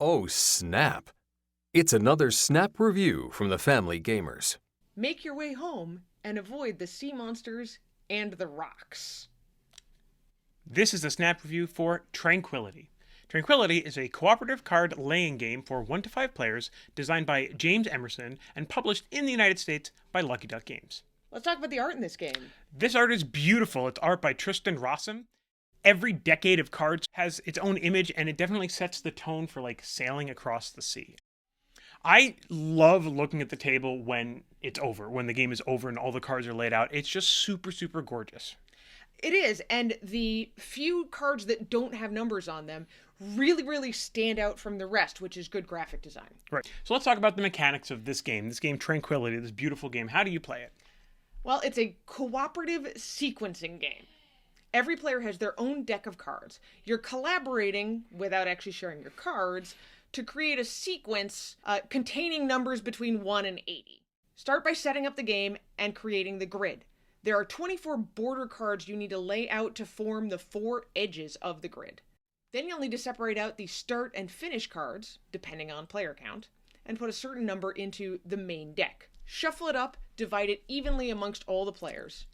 Oh, snap! It's another Snap review from the Family Gamers. Make your way home and avoid the sea monsters and the rocks. This is a Snap review for Tranquility. Tranquility is a cooperative card laying game for 1 to 5 players designed by James Emerson and published in the United States by Lucky Duck Games. Let's talk about the art in this game. This art is beautiful. It's art by Tristan Rossum. Every decade of cards has its own image, and it definitely sets the tone for like sailing across the sea. I love looking at the table when it's over, when the game is over and all the cards are laid out. It's just super, super gorgeous. It is, and the few cards that don't have numbers on them really stand out from the rest, which is good graphic design. Right. So let's talk about the mechanics of this game Tranquility, this beautiful game. How do you play it? Well, it's a cooperative sequencing game. Every player has their own deck of cards. You're collaborating, without actually sharing your cards, to create a sequence containing numbers between 1 and 80. Start by setting up the game and creating the grid. There are 24 border cards you need to lay out to form the 4 edges of the grid. Then you'll need to separate out the start and finish cards, depending on player count, and put a certain number into the main deck. Shuffle it up, divide it evenly amongst all the players.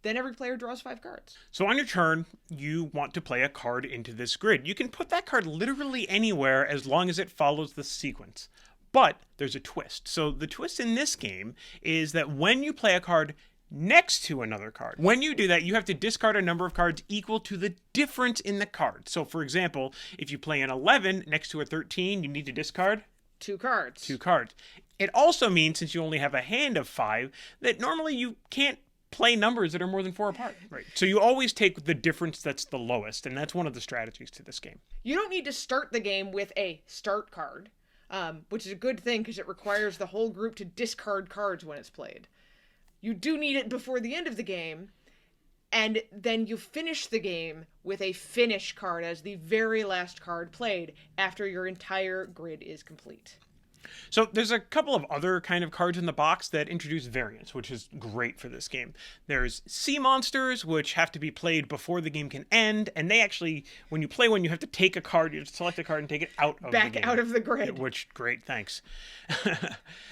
Then every player draws 5 cards. So on your turn, you want to play a card into this grid. You can put that card literally anywhere as long as it follows the sequence. But there's a twist. So the twist in this game is that when you play a card next to another card, when you do that, you have to discard a number of cards equal to the difference in the card. So for example, if you play an 11 next to a 13, you need to discard 2 cards. 2 cards. It also means, since you only have a hand of 5, that normally you can't play numbers that are more than 4 apart. Right. So you always take the difference that's the lowest, and that's one of the strategies to this game. You don't need to start the game with a start card, which is a good thing because it requires the whole group to discard cards when it's played. You do need it before the end of the game, and then you finish the game with a finish card as the very last card played after your entire grid is complete. So there's a couple of other kind of cards in the box that introduce variants, which is great for this game. There's sea monsters, which have to be played before the game can end, and they actually, when you play one, you have to take a card, you have to select a card and take it out of the game. Back out of the grid. Which, great, thanks.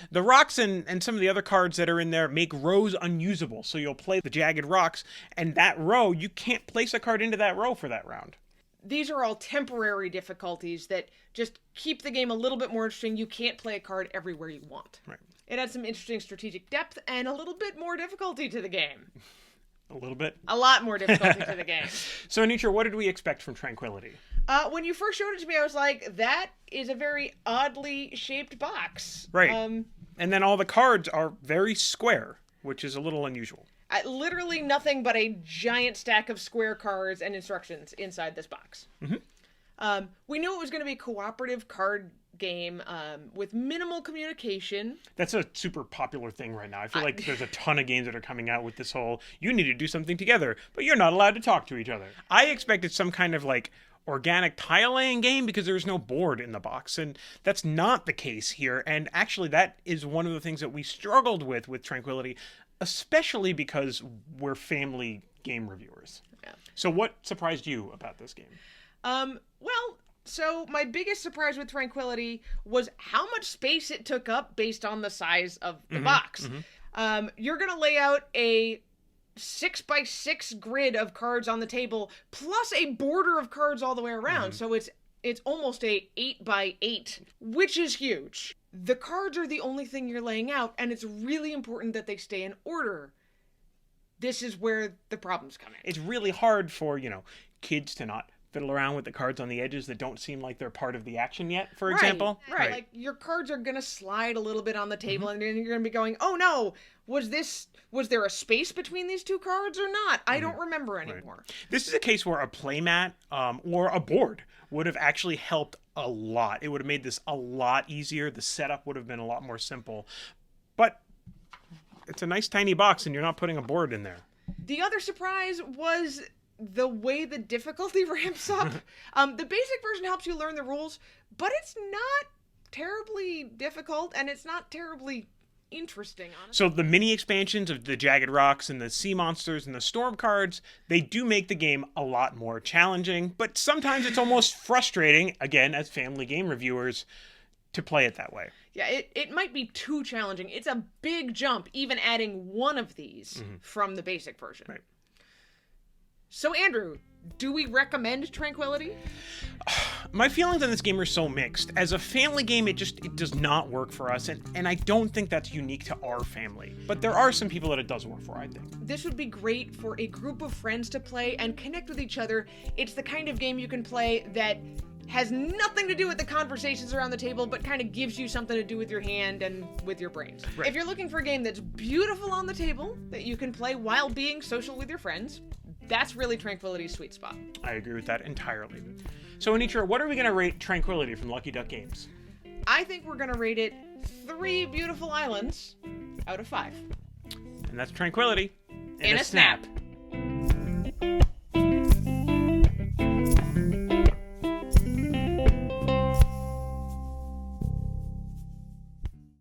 The rocks and some of the other cards that are in there make rows unusable, so you'll play the jagged rocks, and that row, you can't place a card into that row for that round. These are all temporary difficulties that just keep the game a little bit more interesting. You can't play a card everywhere you want. Right. It adds some interesting strategic depth and a little bit more difficulty to the game. A little bit? A lot more difficulty to the game. So, Anitra, what did we expect from Tranquility? When you first showed it to me, I was like, that is a very oddly shaped box. Right. And then all the cards are very square, which is a little unusual. Literally nothing but a giant stack of square cards and instructions inside this box. Mm-hmm. We knew it was going to be a cooperative card game with minimal communication. That's a super popular thing right now. I feel like there's a ton of games that are coming out with this whole, you need to do something together, but you're not allowed to talk to each other. I expected some kind of like organic tile laying game because there's no board in the box, and that's not the case here. And actually that is one of the things that we struggled with Tranquility, especially because we're family game reviewers. Yeah. So what surprised you about this game? So my biggest surprise with Tranquility was how much space it took up based on the size of the box. Mm-hmm. You're going to lay out a 6x6 grid of cards on the table, plus a border of cards all the way around. Mm-hmm. So it's almost a 8x8, which is huge. The cards are the only thing you're laying out, and it's really important that they stay in order. This is where the problems come in. It's really hard for, kids to not fiddle around with the cards on the edges that don't seem like they're part of the action yet, for example. Right. Like, your cards are going to slide a little bit on the table, and then you're going to be going, oh no, was there a space between these 2 cards or not? I don't remember anymore. Right. This is a case where a playmat or a board would have actually helped a lot. It would have made this a lot easier. The setup would have been a lot more simple. But it's a nice tiny box, and you're not putting a board in there. The other surprise was the way the difficulty ramps up. The basic version helps you learn the rules, but it's not terribly difficult, and it's not terribly interesting, honestly. So the mini expansions of the Jagged Rocks and the Sea Monsters and the Storm cards, they do make the game a lot more challenging, but sometimes it's almost frustrating, again, as family game reviewers, to play it that way. Yeah, it might be too challenging. It's a big jump, even adding one of these from the basic version. Right. So, Andrew, do we recommend Tranquility? My feelings on this game are so mixed. As a family game, it does not work for us, and I don't think that's unique to our family. But there are some people that it does work for, I think. This would be great for a group of friends to play and connect with each other. It's the kind of game you can play that has nothing to do with the conversations around the table, but kind of gives you something to do with your hand and with your brains. Right. If you're looking for a game that's beautiful on the table, that you can play while being social with your friends, that's really Tranquility's sweet spot. I agree with that entirely. So, Anitra, what are we going to rate Tranquility from Lucky Duck Games? I think we're going to rate it 3 beautiful islands out of 5. And that's Tranquility. And a snap.